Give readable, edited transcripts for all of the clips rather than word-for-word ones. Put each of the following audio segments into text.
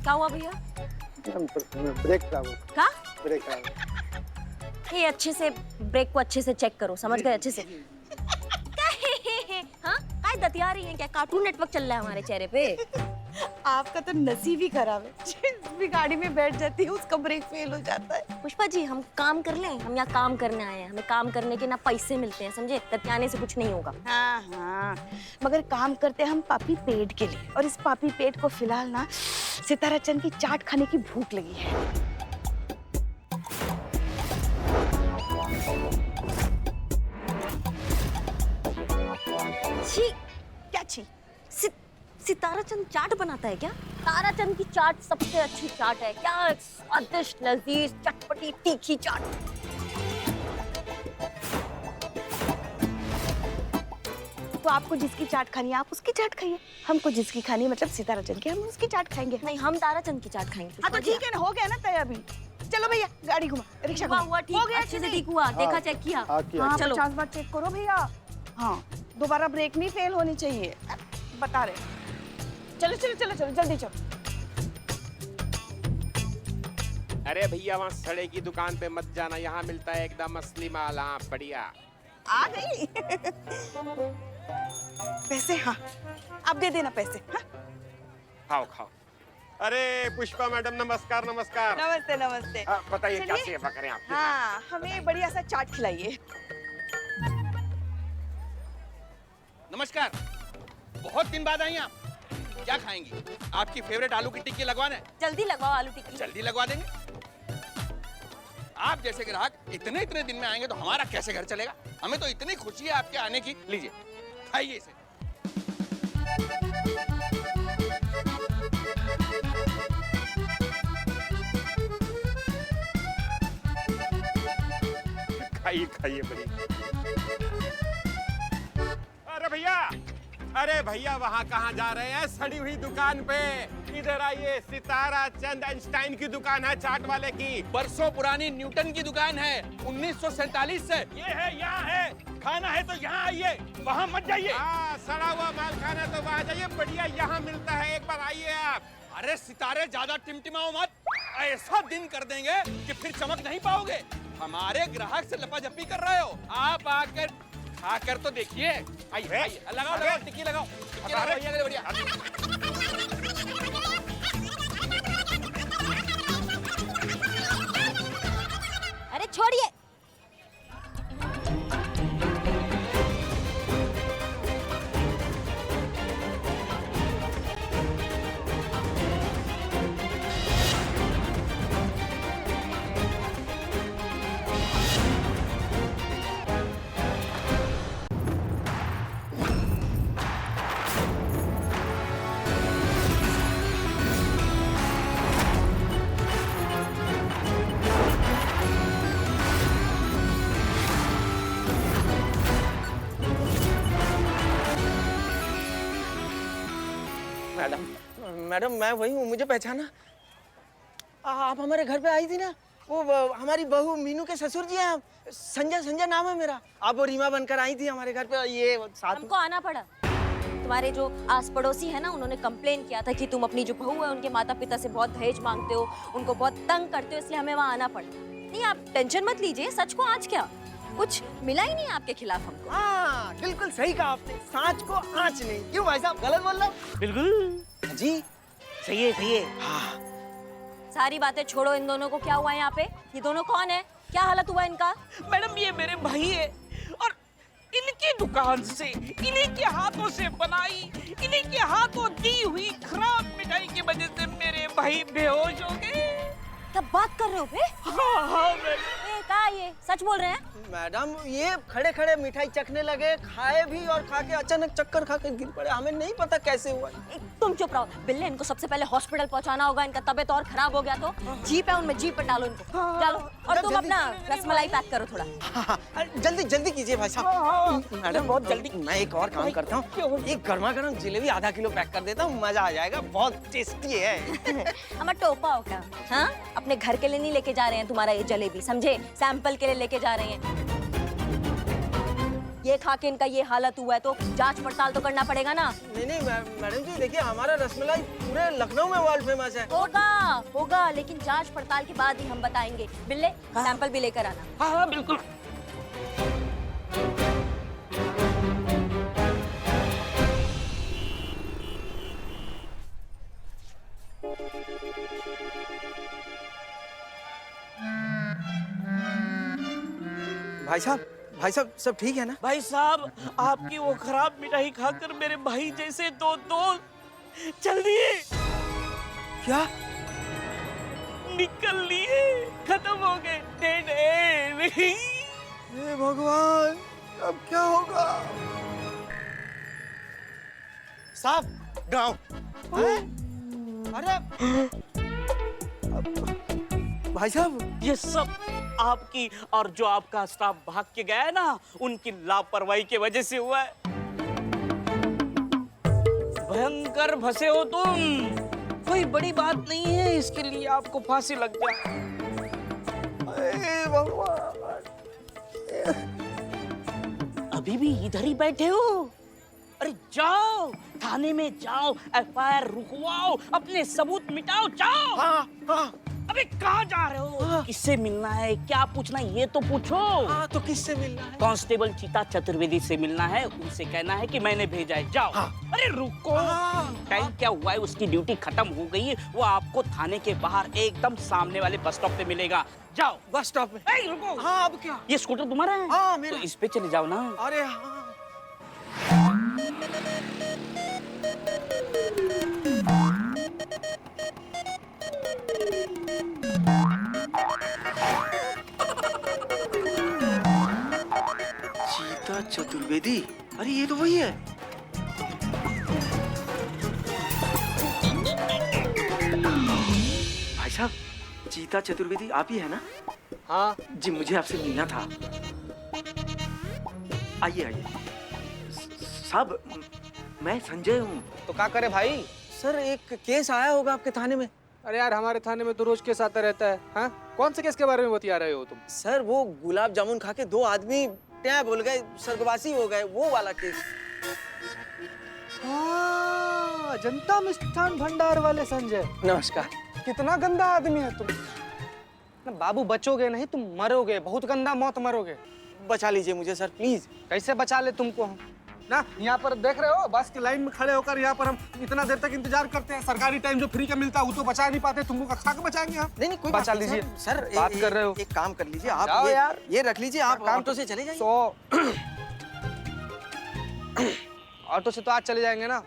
क्या हुआ भैया? ब्रेक खराब। क्या? ब्रेक खराब। ये अच्छे से ब्रेक को अच्छे से चेक करो, समझ गए? अच्छे से। हाँ, काय दतिया रही है क्या? कार्टून नेटवर्क चल रहा है हमारे चेहरे पे। आपका तो नसीब ही खराब है। जिस भी गाड़ी में बैठ जाती है उसका ब्रेक फेल हो जाता है। पुष्पा जी, हम काम कर लें, हम यहाँ काम करने आए हैं, हमें काम करने के ना पैसे मिलते हैं, समझे? दतियाने से कुछ नहीं होगा। हाँ हाँ, मगर काम करते हैं हम पापी पेट के लिए, और इस पापी पेट को फिलहाल ना सितारा चंद की चाट खाने की भूख लगी है। छी, क्या छी? सितारा चंद चाट बनाता है क्या? तारा चंद की चाट सबसे अच्छी चाट है। क्या स्वादिष्ट, लजीज, चटपटी, तीखी चाट। तो आपको जिसकी चाट खानी है आप उसकी चाट खाइए, हमको जिसकी खानी है मतलब सितारा चंद की, हम उसकी चाट खाएंगे। नहीं, हम तारा चंद की चाट खाएंगे। हाँ तो ठीक है ना, हो गया ना तय अभी। चलो भैया गाड़ी घुमा, रिक्शा हुआ घुमा। हुआ ठीक, हो गया अच्छे से नहीं? ठीक हुआ। देखा, चेक किया। हाँ, किया। हाँ, चलो। 50 बार चेक करो भैया। हाँ, दोबारा ब्रेक नहीं फेल होनी चाहिए, बता रहे। चलो चलो चलो चलो, जल्दी चलो। अरे भैया वहाँ सड़े की दुकान पे मत जाना, यहाँ मिलता है एकदम असली माल। हाँ बढ़िया। आ गई। पैसे? हाँ, आप दे देना पैसे। हाँ? खाओ खाओ। अरे पुष्पा मैडम नमस्कार नमस्कार। नमस्ते नमस्ते। बताइए क्या चलिए। सेवा करें आपकी? हाँ, हमें बढ़िया सा चाट खिलाइए। नमस्कार, बहुत दिन बाद आई आप। क्या खाएंगी? आपकी फेवरेट आलू की टिक्की लगवाना है? जल्दी लगवाओ आलू टिक्की। जल्दी लगवा देंगे। आप जैसे ग्राहक इतने इतने दिन में आएंगे तो हमारा कैसे घर चलेगा? हमें तो इतनी खुशी है आपके आने की। लीजिए, खाइए इसे। खाइए खाइए बड़ी। अरे भैया वहाँ कहाँ जा रहे हैं? सड़ी हुई दुकान पे इधर आइए। सितारा चंद आइंस्टाइन की दुकान है चाट वाले की। बरसों पुरानी न्यूटन की दुकान है, 1947 से। ये है, यहाँ है। खाना है तो यहाँ आइए, वहाँ मत जाइए। हाँ, सड़ा हुआ माल खाना तो वहाँ जाइए, बढ़िया यहाँ मिलता है, एक बार आइए आप। अरे सितारे, ज्यादा टिमटिमाओ मत। ऐसा दिन कर देंगे कि फिर चमक नहीं पाओगे। हमारे ग्राहक से लपाझपी कर रहे हो। आप आकर खाकर तो देखिए। आइए आइए, लगाओ लगाओ टिक्की लगाओ, टिक्की लगाओ भैया के लिए बढ़िया। अरे छोड़िए। मैडम मैं वही हूँ, मुझे पहचाना? आप हमारे घर पे आई थी ना, वो हमारी बहू मीनू के ससुर जी हैं आप। संजय, संजय नाम है मेरा। आप वो रीमा बनकर आई थी हमारे घर पे, ये साथ में। हमको आना पड़ा। तुम्हारे जो आस पड़ोसी है ना, उन्होंने कंप्लेन किया था कि तुम अपनी जो बहू है उनके माता पिता से बहुत दहेज मांगते हो, उनको बहुत तंग करते हो, इसलिए हमें वहाँ आना पड़ा। नहीं, आप टेंशन मत लीजिए, सच को आज क्या कुछ मिला ही नहीं आपके खिलाफ हमको। हाँ बिल्कुल सही कहा आपने, सांच को आँच नहीं। क्यों भाई साहब, गलत बोल रहा हूँ? बिल्कुल जी सही है, सही है। हाँ, सारी बातें छोड़ो, इन दोनों को क्या हुआ है यहाँ पे? ये दोनों कौन है? क्या हालत हुआ इनका? मैडम ये मेरे भाई है, और इनकी दुकान से, इन्हीं के हाथों से बनाई, इन्हीं के हाथों दी हुई खराब मिठाई की वजह से मेरे भाई बेहोश हो गए। तब बात कर रहे हो बे? हाँ मैडम। क्या ये सच बोल रहे हैं? मैडम ये खड़े खड़े मिठाई चखने लगे, खाए भी और खा के अचानक चक्कर खा के गिर पड़े। हमें नहीं पता कैसे हुआ। तुम चुप रहो बिल्ले, इनको सबसे पहले हॉस्पिटल पहुंचाना होगा। इनका तबीयत और खराब हो गया तो जीप है, उनमें जीप पर डालो इनको। डालो, और तुम अपना रसमलाई पैक करो थोड़ा। हाँ, जल्दी जल्दी कीजिए भाई साहब। मैडम बहुत जल्दी। मैं एक और काम करता हूँ, एक गर्मा गर्म जलेबी आधा किलो पैक कर देता हूँ, मजा आ जाएगा, बहुत टेस्टी है। हमारा टोपा होगा। हाँ, अपने घर के लिए नहीं लेके जा रहे हैं तुम्हारा ये जलेबी, समझे? सैंपल के लिए लेके जा रहे हैं। ये खा के इनका ये हालत हुआ है तो जांच पड़ताल तो करना पड़ेगा ना। नहीं नहीं मैडम जी देखिए, हमारा रसमलाई पूरे लखनऊ में वर्ल्ड फेमस है। होगा होगा, लेकिन जांच पड़ताल के बाद ही हम बताएंगे। बिल्ले सैंपल भी लेकर आना। हाँ हाँ बिल्कुल। भाई साहब सब ठीक है ना? भाई साहब, आपकी वो खराब मिठाई खाकर मेरे भाई जैसे दो दोस्त चल दिए, क्या? निकल लिए, खत्म हो गए, डेड एंड। हे भगवान, अब क्या होगा? साहब गाँव अरे भाई साहब, ये सब आपकी और जो आपका स्टाफ भाग के गया है ना, उनकी लापरवाही की वजह से हुआ है। भयंकर फंसे हो तुम, कोई बड़ी बात नहीं है, इसके लिए आपको फांसी लग जाए। हे भगवान, अभी भी इधर ही बैठे हो? अरे जाओ, थाने में जाओ, एफआईआर रुकवाओ, अपने सबूत मिटाओ, जाओ। हाँ हाँ अबे कहाँ जा रहे हो? किससे मिलना है, क्या पूछना है, ये तो पूछो। हाँ, तो किससे मिलना है? कांस्टेबल चीता चतुर्वेदी से मिलना है, उनसे कहना है कि मैंने भेजा है, जाओ। अरे रुको, टाइम क्या हुआ है, उसकी ड्यूटी खत्म हो गई है, वो आपको थाने के बाहर एकदम सामने वाले बस स्टॉप पे मिलेगा, जाओ। बस स्टॉप में? रुको। हाँ, अब क्या? ये स्कूटर तुम्हारा है? हाँ मेरा। तो इस पे चले जाओ ना। अरे हाँ। चीता चतुर्वेदी, अरे ये तो वही है। भाई साहब, चीता चतुर्वेदी आप ही है ना? हाँ जी, मुझे आपसे मिलना था। आइए आइए। साहब, मैं संजय हूँ। तो क्या करे भाई? सर, एक केस आया होगा आपके थाने में। अरे यार, हमारे थाने में तो रोज केस आता रहता है। हाँ, कौन से केस के बारे में बतिया रहे हो तुम? सर, वो गुलाब जामुन खा के 2 आदमी क्या बोल गए, स्वर्गवासी हो गए, वो वाला केस। हाँ, जनता मिष्ठान भंडार वाले संजय। नमस्कार। कितना गंदा आदमी है तुम। ना बाबू, बचोगे नहीं, तुम मरोगे, बहुत गंदा मौत मरोगे। बचा लीजिए मुझे सर, प्लीज। कैसे बचा ले तुमको हम? ना यहाँ पर देख रहे हो, बस की लाइन में खड़े होकर यहाँ पर हम इतना देर तक इंतजार करते हैं। सरकारी टाइम जो फ्री का मिलता है वो तो बचा नहीं पाते, तुमको खा के बचाएंगे हम। नहीं कोई बचा बात नहीं, लीजिए। सर बात कर रहे हो। एक काम कर लीजिए आप, जाओ यार। ये रख लीजिए आप, ऑटो से चले जाइए। ऑटो से तो आज चले जाएंगे ना,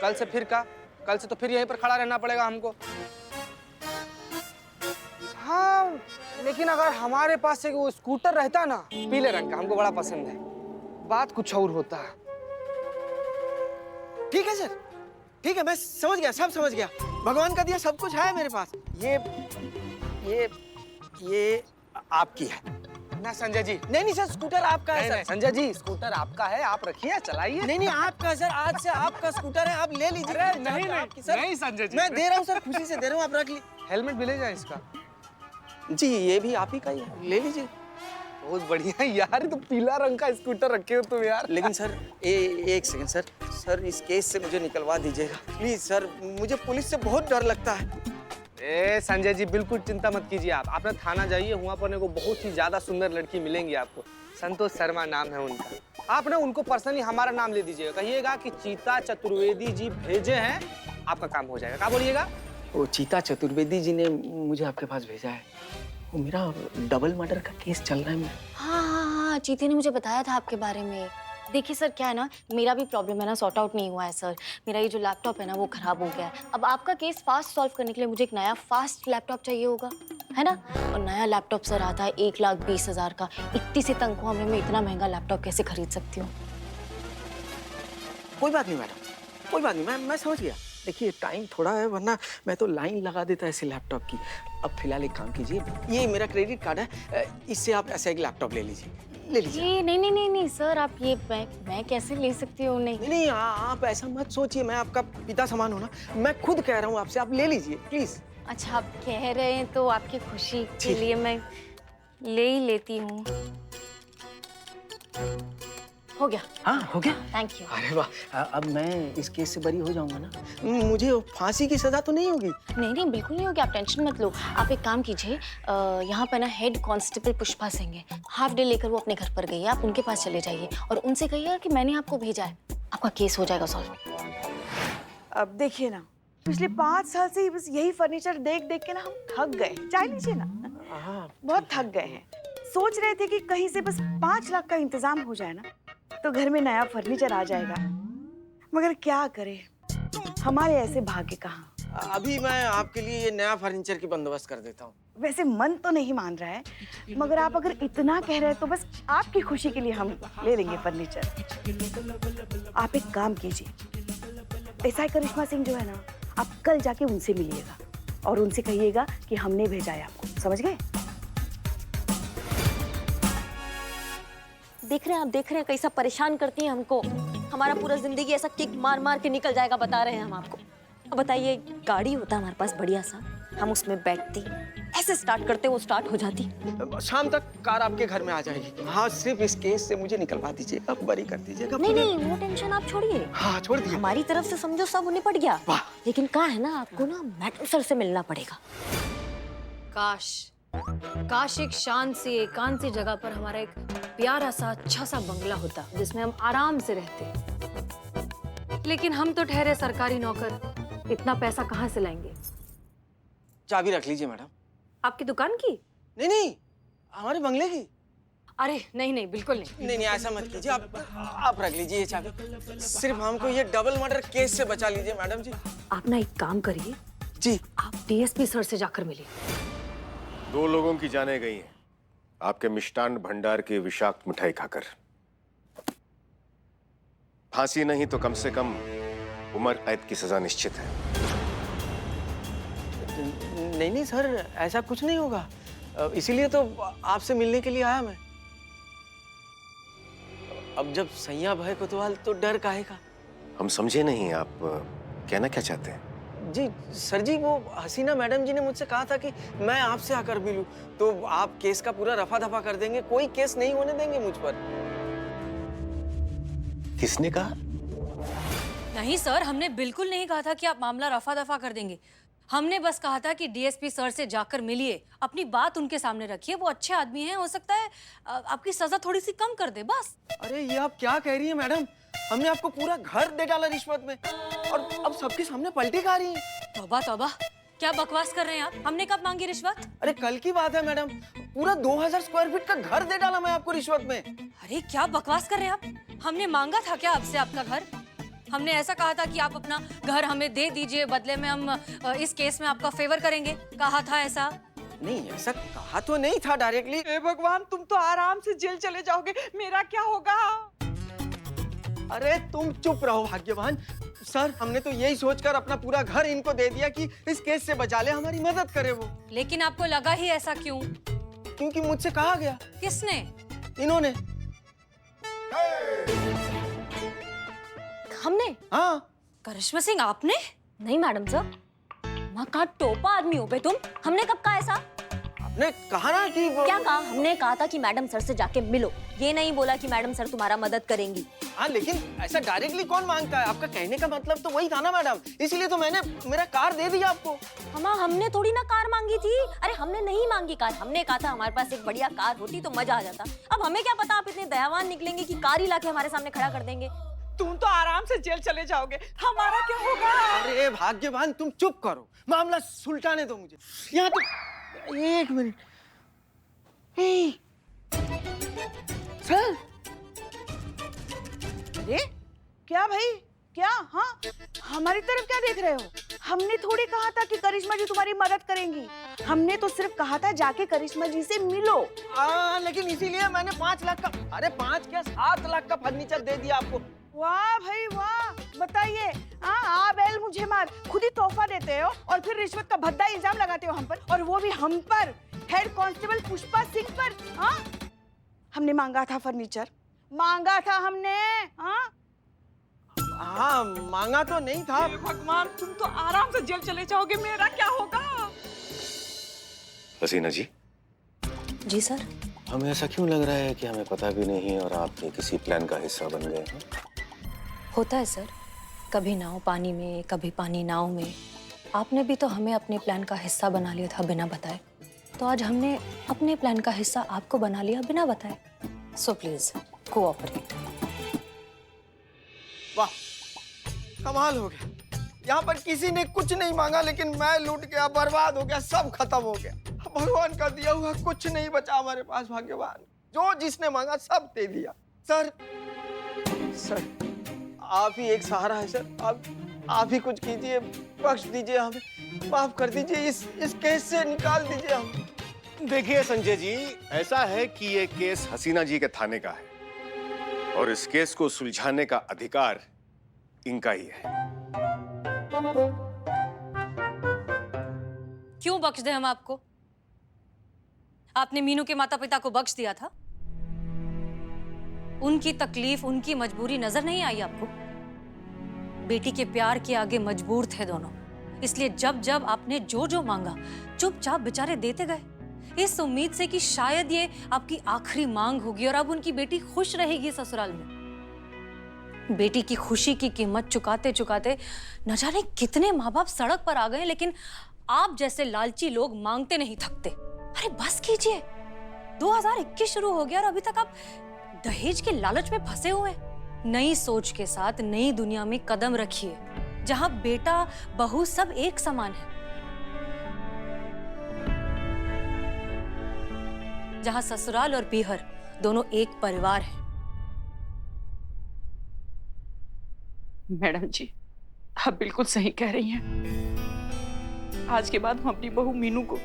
कल से फिर का? कल से तो फिर यहीं पर खड़ा रहना पड़ेगा हमको। हाँ, लेकिन अगर हमारे पास एक वो स्कूटर रहता ना, पीले रंग का, हमको बड़ा पसंद है, बात कुछ और होता है। ठीक है सर, ठीक है, मैं समझ गया, सब समझ गया। भगवान का दिया सब कुछ है मेरे पास। ये आपकी है ना संजय जी? नहीं सर, स्कूटर आपका है सर। संजय जी, स्कूटर आपका है, आप रखिए, चलाइए। नहीं आपका है सर, आज से आपका स्कूटर है, आप ले लीजिए। अरे नहीं सर, नहीं संजय जी, मैं दे रहा हूँ सर, खुशी से दे रहा हूँ, आप रख लीजिए। हेलमेट भी ले जाए इसका। जी, ये भी आप ही का ही है, ले लीजिए। बहुत बढ़िया यार, तो पीला रंग का स्कूटर रखे हो तुम यार। लेकिन सर, एक सेकंड सर, इस केस से मुझे निकलवा दीजिएगा प्लीज सर, मुझे पुलिस से बहुत डर लगता है। ए संजय जी, बिल्कुल चिंता मत कीजिए आप अपना थाना जाइए, वहाँ पर को बहुत ही ज्यादा सुंदर लड़की मिलेंगी आपको। संतोष शर्मा नाम है उनका। आप ना उनको पर्सनली हमारा नाम ले दीजिएगा, कहिएगा कि चीता चतुर्वेदी जी भेजे हैं, आपका काम हो जाएगा। क्या बोलिएगा? वो चीता चतुर्वेदी जी ने मुझे आपके पास भेजा है, वो मेरा डबल मर्डर का केस चल रहा है। हाँ, चीते ने मुझे बताया था आपके बारे में। देखिए सर, क्या है ना, मेरा भी प्रॉब्लम है ना, सॉर्ट आउट नहीं हुआ है सर। मेरा ये जो लैपटॉप है ना, वो खराब हो गया है। अब आपका केस फास्ट सॉल्व करने के लिए मुझे एक नया फास्ट लैपटॉप चाहिए होगा, है ना? और नया लैपटॉप सर आता है 1,20,000 का। इतनी सी तनख्वाह में मैं इतना महंगा लैपटॉप कैसे खरीद सकती हूँ? कोई बात नहीं मैडम, कोई बात नहीं, मैं समझ गया। देखिए, टाइम थोड़ा है, वरना मैं तो लाइन लगा देता ऐसे लैपटॉप की। अब फिलहाल एक काम कीजिए, ये मेरा क्रेडिट कार्ड है, इससे आप ऐसा एक लैपटॉप ले लीजिए। ये नहीं सर, आप ये मैं कैसे ले सकती हूँ? नहीं, आप ऐसा मत सोचिए, मैं आपका पिता समान हूँ ना, मैं खुद कह रहा हूँ आपसे, आप ले लीजिए प्लीज। अच्छा, आप कह रहे हैं तो आपकी खुशी के लिए मैं ले ही लेती हूँ। हो गया। हाँ हो गया। Thank you. अरे वाह, अब मैं इस केस से बरी हो जाऊंगा ना? मुझे फांसी की सजा तो नहीं होगी? नहीं नहीं, बिल्कुल नहीं होगी, आप टेंशन मत लो। आप एक काम कीजिए, यहाँ पे ना हेड कांस्टेबल पुष्पा सिंह है, हाफ डे लेकर वो अपने घर पर गई है, आप उनके पास चले जाइए और उनसे कहिएगा कि मैंने आपको भेजा है, आपका केस हो जाएगा सॉल्व। अब देखिए ना, पिछले 5 साल से बस यही फर्नीचर देख देख के ना हम थक गए। चाय लीजिए ना। बहुत थक गए हैं। सोच रहे थे कि कहीं से बस 5 लाख का इंतजाम हो जाए ना तो घर में नया फर्नीचर आ जाएगा, मगर क्या करें, हमारे ऐसे भाग्य कहाँ। अभी मैं आपके लिए ये नया फर्नीचर की बंदोबस्त कर देता हूँ। वैसे मन तो नहीं मान रहा है, मगर आप अगर इतना कह रहे हैं तो बस आपकी खुशी के लिए हम ले लेंगे फर्नीचर। आप एक काम कीजिए, एसआई करिश्मा सिंह जो है ना, आप कल जाके उनसे मिलिएगा और उनसे कहिएगा कि हमने भेजा है आपको, समझ गए? देख रहे हैं कैसा परेशान करती हैं हमको। हमारा पूरा जिंदगी ऐसा किक मार मार के निकल जाएगा, बता रहे हैं हम आपको। अब बताइए, गाड़ी होता हमारे पास बढ़िया सा, हम उसमें बैठती, ऐसे स्टार्ट करते वो स्टार्ट हो जाती। शाम तक कार आपके घर में आ जाएगी। हाँ, सिर्फ इस केस से मुझे निकलवा दीजिएगा, बरी कर दीजिएगा। नहीं नहीं, वो टेंशन आप छोड़िए। हाँ छोड़ दिए। हमारी तरफ से समझो सब निपट गया। वाह। लेकिन कहा है ना, आपको ना मैडम सर से मिलना पड़ेगा। काश एक शांत सी एकांत सी जगह पर हमारा एक प्यारा सा अच्छा सा बंगला होता जिसमें हम आराम से रहते, लेकिन हम तो ठहरे सरकारी नौकर, इतना पैसा कहाँ से लाएंगे? चाबी रख लीजिए मैडम। आपकी दुकान की? नहीं नहीं, हमारे बंगले की। अरे नहीं नहीं, बिल्कुल नहीं। नहीं नहीं, ऐसा मत कीजिए, आप रख लीजिए ये चाबी। सिर्फ हमको ये डबल मर्डर केस से बचा लीजिए मैडम जी। आप ना एक काम करिए जी। आप डीएसपी सर से जाकर मिलिए। 2 लोगों की जानें गई हैं आपके मिष्टान भंडार की विषाक्त मिठाई खाकर। फांसी नहीं तो कम से कम उम्र कैद की सजा निश्चित है। नहीं नहीं सर, ऐसा कुछ नहीं होगा, इसीलिए तो आपसे मिलने के लिए आया मैं। अब जब सैया भय कोतवाल तो डर काहे का? हम समझे नहीं, आप कहना क्या चाहते हैं? जी सर जी, वो हसीना मैडम जी ने मुझसे कहा था कि मैं आपसे आकर मिलूं, तो आप केस का पूरा रफा दफा कर देंगे, कोई केस नहीं होने देंगे मुझ पर। किसने कहा? नहीं सर, हमने बिल्कुल नहीं कहा था कि आप मामला रफा दफा कर देंगे। हमने बस कहा था कि डीएसपी सर से जाकर मिलिए, अपनी बात उनके सामने रखिए, वो अच्छे आदमी हैं, हो सकता है आपकी सजा थोड़ी सी कम कर दे, बस। अरे ये आप क्या कह रही हैं मैडम? हमने आपको पूरा घर दे डाला रिश्वत में और अब सबके सामने पलटी खा रही हैं। तौबा तौबा, क्या बकवास कर रहे हैं आप? हमने कब मांगी रिश्वत? अरे कल की बात है मैडम, पूरा 2000 स्क्वायर फीट का घर दे डाला मैं आपको रिश्वत में। अरे क्या बकवास कर रहे हैं आप? हमने मांगा था क्या आपसे आपका घर? हमने ऐसा कहा था कि आप अपना घर हमें दे दीजिए, बदले में हम इस केस में आपका फेवर करेंगे, कहा था ऐसा? नहीं, ऐसा कहा तो नहीं था डायरेक्टली। हे भगवान, तुम तो आराम से जेल चले जाओगे, मेरा क्या होगा? अरे तुम चुप रहो भाग्यवान। सर, हमने तो यही सोचकर अपना पूरा घर इनको दे दिया कि इस केस से बचा ले, हमारी मदद करे वो। लेकिन आपको लगा ही ऐसा क्यों? क्योंकि मुझसे कहा गया। किसने? इन्होंने। हमने? हाँ। करिश्मा सिंह आपने? नहीं मैडम सर, माँ का टोपा आदमी हो बे तुम। हमने कब कहा ऐसा? आपने कहा ना कि क्या कहा? हमने कहा था कि मैडम सर से जाके मिलो, ये नहीं बोला कि मैडम सर तुम्हारा मदद करेंगी। हाँ, लेकिन ऐसा डायरेक्टली कौन मांगता है? आपका कहने का मतलब तो वही था ना मैडम, इसलिए तो मैंने मेरा कार दे दिया आपको। हमा, हमने थोड़ी ना कार मांगी थी। अरे हमने नहीं मांगी कार, हमने कहा था हमारे पास एक बढ़िया कार होती तो मजा आ जाता। अब हमें क्या पता आप इतने दयावान निकलेंगे कि कार ही लाके हमारे सामने खड़ा कर देंगे। तुम तो आराम से जेल चले जाओगे, हमारा क्या होगा? अरे भाग्यवान, तुम चुप करो, मामला सुलटाने दो मुझे। यहाँ तो एक मिनट। सर, अरे क्या भाई, क्या? हाँ, हमारी तरफ क्या देख रहे हो? हमने थोड़ी कहा था कि करिश्मा जी तुम्हारी मदद करेंगी, हमने तो सिर्फ कहा था जाके करिश्मा जी से मिलो। लेकिन इसीलिए मैंने 5 लाख का, अरे 5 क्या 7 लाख का फर्नीचर दे दिया आपको। वाह भाई वाह, बताइए। आ बैल मुझे मार, खुद ही तोहफा देते हो और फिर रिश्वत का भद्दा इल्जाम लगाते हो हम पर, और वो भी हम पर, हेड कांस्टेबल पुष्पा सिंह पर। हाँ, हमने मांगा था फर्नीचर, मांगा था हमने। हाँ, मांगा तो नहीं था। हे भगवान, तुम तो आराम से जेल चले जाओगे, मेरा क्या होगा? हसीना जी। जी सर। हमें ऐसा क्यों लग रहा है कि हमें पता भी नहीं और आप ये किसी प्लान का हिस्सा बन गए हैं? होता है सर, कभी नाव पानी में, कभी पानी नाव में। आपने भी तो हमें अपने प्लान का हिस्सा बना लिया था बिना बताए, तो आज हमने अपने प्लान का हिस्सा आपको बना लिया बिना बताए। So please cooperate. वाह, कमाल हो गया। यहाँ पर किसी ने कुछ नहीं मांगा, लेकिन मैं लूट गया, बर्बाद हो गया, सब खत्म हो गया। भगवान का दिया हुआ कुछ नहीं बचा हमारे पास। भाग्यवान, जो जिसने मांगा सब दे दिया। सर, आप ही एक सहारा है सर। आप ही कुछ कीजिए, बख्श दीजिए हमें, माफ कर दीजिए, इस केस से निकाल दीजिए हमें। देखिए संजय जी, ऐसा है कि ये केस हसीना जी के थाने का है और इस केस को सुलझाने का अधिकार इनका ही है। क्यों बख्श दे हम आपको? आपने मीनू के माता पिता को बख्श दिया था? उनकी तकलीफ, उनकी मजबूरी नजर नहीं आई आपको? बेटी के प्यार के आगे मजबूर थे दोनों, इसलिए जब जब आपने जो जो मांगा चुपचाप बेचारे देते गए, इस उम्मीद से कि शायद ये आपकी आखिरी मांग होगी और अब उनकी बेटी खुश रहेगी ससुराल में। बेटी की खुशी की कीमत चुकाते चुकाते न जाने कितने माँ बाप सड़क पर आ गए, लेकिन आप जैसे लालची लोग मांगते नहीं थकते। अरे बस कीजिए, 2021 शुरू हो गया और अभी तक आप दहेज के लालच में फंसे हुए हैं। नई सोच के साथ नई दुनिया में कदम रखिए, जहां बेटा बहू सब एक समान है, जहां ससुराल और पीहर दोनों एक परिवार है। मैडम जी, आप बिल्कुल सही कह रही हैं। आज के बाद हम अपनी बहू मीनू को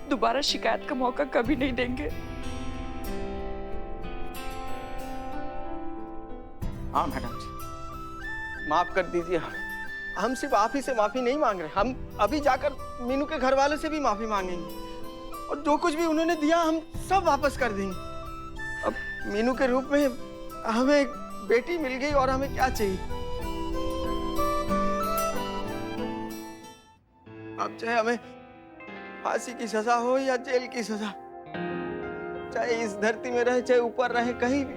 दोबारा शिकायत का मौका कभी नहीं देंगे। हाँ मैडम जी, माफ कर दीजिए हमें। हम सिर्फ आप ही से माफी नहीं मांग रहे, हम अभी जाकर मीनू के घर वालों से भी माफी मांगेंगे और जो कुछ भी उन्होंने दिया हम सब वापस कर देंगे। अब मीनू के रूप में हमें एक बेटी मिल गई और हमें क्या चाहिए। अब चाहे हमें फांसी की सजा हो या जेल की सजा, चाहे इस धरती में रहे चाहे ऊपर रहे, कहीं भी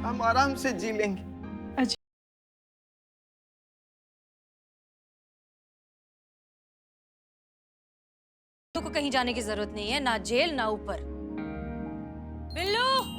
हम आराम से जी लेंगे। को कहीं जाने की जरूरत नहीं है, ना जेल ना ऊपर। बिल्लू,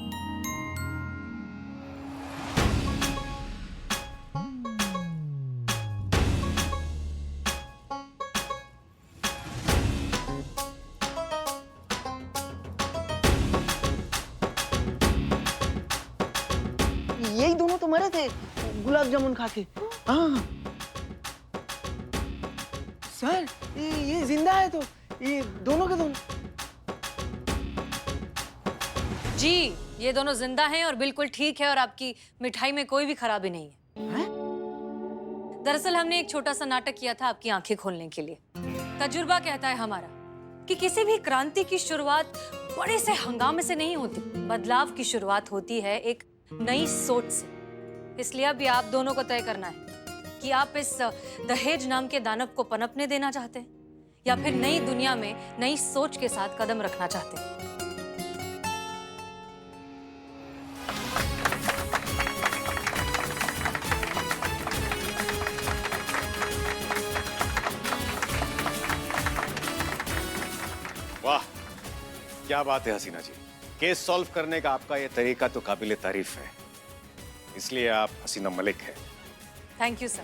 यही दोनों तो मरे थे गुलाब जामुन खा के। हाँ सर, ये जिंदा है तो ये दोनों के दोनों। जी, ये दोनों जिंदा हैं और बिल्कुल ठीक है और आपकी मिठाई में कोई भी खराबी नहीं है। दरअसल हमने एक छोटा सा नाटक किया था आपकी आंखें खोलने के लिए। तजुर्बा कहता है हमारा कि किसी भी क्रांति की शुरुआत बड़े से हंगामे से नहीं होती, बदलाव की शुरुआत होती है एक नई सोच से। इसलिए अभी आप दोनों को तय करना है कि आप इस दहेज नाम के दानव को पनपने देना चाहते हैं या फिर नई दुनिया में नई सोच के साथ कदम रखना चाहते हैं। वाह, क्या बात है हसीना जी। केस सॉल्व करने का आपका ये तरीका तो काबिले तारीफ है, इसलिए आप हसीना मलिक है। Thank you sir.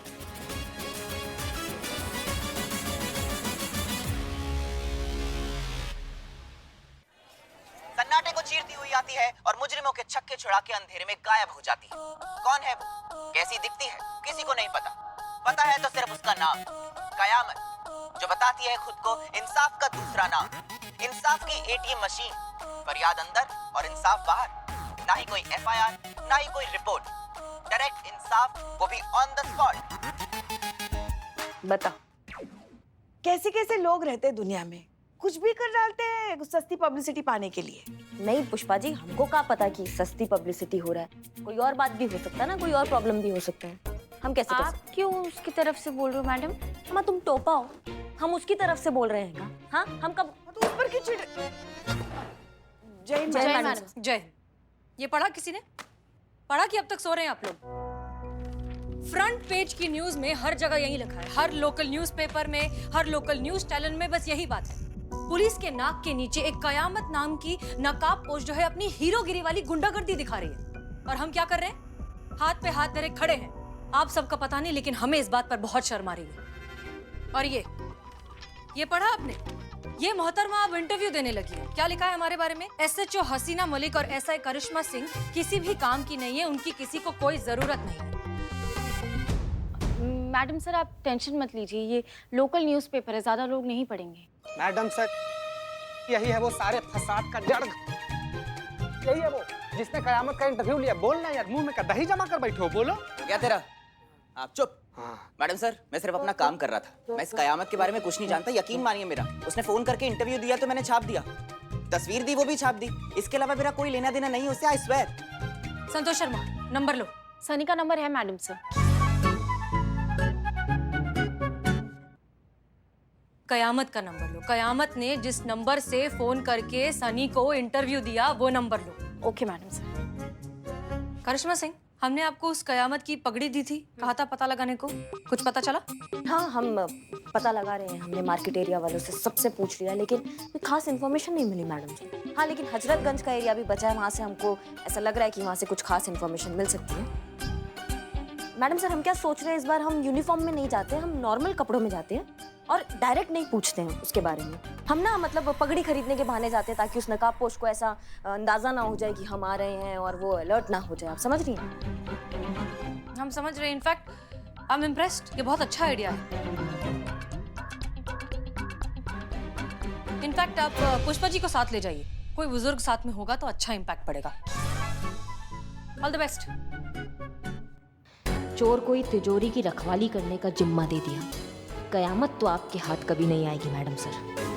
सन्नाटे को चीरती हुई आती है और मुजरिमों के छक्के छुड़ा के अंधेरे में गायब हो जाती है। कौन है वो, कैसी दिखती है, किसी को नहीं पता। पता है तो सिर्फ उसका नाम, कयामत, जो बताती है खुद को इंसाफ का दूसरा नाम। इंसाफ की एटीएम मशीन, फरियाद अंदर और इंसाफ बाहर। ना ही कोई एफआईआर, ना ही कोई रिपोर्ट, डायरेक्ट इंसाफ, वो भी ऑन द स्पॉट। बता, कैसे कैसे लोग रहते हैं दुनिया में, कुछ भी कर डालते हैं सस्ती पब्लिसिटी पाने के लिए। नहीं पुष्पा जी, हमको क्या पता कि सस्ती पब्लिसिटी हो रहा है, कोई और बात भी हो सकता है ना, कोई और प्रॉब्लम भी हो सकता है। हम कैसे आप क्यों उसकी तरफ से बोल रहे हो मैडम? हम तुम टोपा हो, हम उसकी तरफ से बोल रहे हैं का? हाँ, हम कब तो उस पर क्यों चिढ़? जय जय मैडम। मैडम। जय। ये पढ़ा किसी ने? पढ़ा कि अब तक सो रहे हैं आप लोग? फ्रंट पेज की न्यूज में हर जगह यही लिखा है, हर लोकल न्यूज़पेपर में, हर लोकल न्यूज चैनल में बस यही बात है। पुलिस के नाक के नीचे एक कयामत नाम की नकाबपोश जो है अपनी हीरोगिरी वाली गुंडागर्दी दिखा रही है, और हम क्या कर रहे हैं? हाथ पे हाथ धरे खड़े हैं। आप सबका पता नहीं, लेकिन हमें इस बात पर बहुत शर्म आ रही है। और ये पढ़ा आपने? ये मोहतरमा अब इंटरव्यू देने लगी है। क्या लिखा है हमारे बारे में? SHO हसीना मलिक और SI करिश्मा सिंह किसी भी काम की नहीं है, उनकी किसी को कोई जरूरत नहीं है। मैडम सर, आप टेंशन मत लीजिए, ये लोकल न्यूज़पेपर है, ज्यादा लोग नहीं पढ़ेंगे। मैडम सर, यही है वो सारे फसाद का जड़। यही है वो जिसने कयामत का इंटरव्यू लिया। बोलना यार, मुंह में का दही जमा कर बैठो, बोलो। क्या तेरा? आप चुप। हाँ। मैडम सर, मैं सिर्फ अपना काम कर रहा था। मैं इस कयामत के बारे में कुछ नहीं जानता, यकीन मानिए मेरा। उसने फोन करके इंटरव्यू दिया तो मैंने छाप दिया, तस्वीर दी वो भी छाप दी। इसके अलावा मेरा कोई लेना देना नहीं उससे, I swear. Santosh Sharma, number लो। सनी का नंबर है मैडम सर। कयामत का नंबर लो। कयामत ने जिस नंबर से फोन करके सनी को इंटरव्यू दिया वो नंबर लो। Okay madam sir. Karishma Singh, हमने आपको उस कयामत की पगड़ी दी थी, कहा था पता लगाने को, कुछ पता चला? हाँ, हम पता लगा रहे हैं। हमने मार्केट एरिया वालों से सबसे पूछ लिया, लेकिन कोई खास इन्फॉर्मेशन नहीं मिली मैडम जी। हाँ, लेकिन हजरतगंज का एरिया भी बचा है, वहाँ से हमको ऐसा लग रहा है कि वहाँ से कुछ खास इन्फॉर्मेशन मिल सकती है। मैडम सर, हम क्या सोच रहे हैं, इस बार हम यूनिफॉर्म में नहीं जाते, हम नॉर्मल कपड़ों में जाते हैं और डायरेक्ट नहीं पूछते हैं उसके बारे में। हम ना मतलब पगड़ी खरीदने के बहाने जाते हैं, ताकि उस नकाबपोश को ऐसा अंदाजा ना हो जाए कि हम आ रहे हैं और वो अलर्ट ना हो जाए। आप समझ रही हैं? हम समझ रहे हैं। इनफैक्ट आई एम इम्प्रेस्ड, ये बहुत अच्छा आइडिया है। इनफैक्ट आप पुष्पा जी को साथ ले जाइए, कोई बुजुर्ग साथ में होगा तो अच्छा इम्पैक्ट पड़ेगा। All the best. चोर को ही तिजोरी की रखवाली करने का जिम्मा दे दिया, कयामत तो आपके हाथ कभी नहीं आएगी मैडम सर।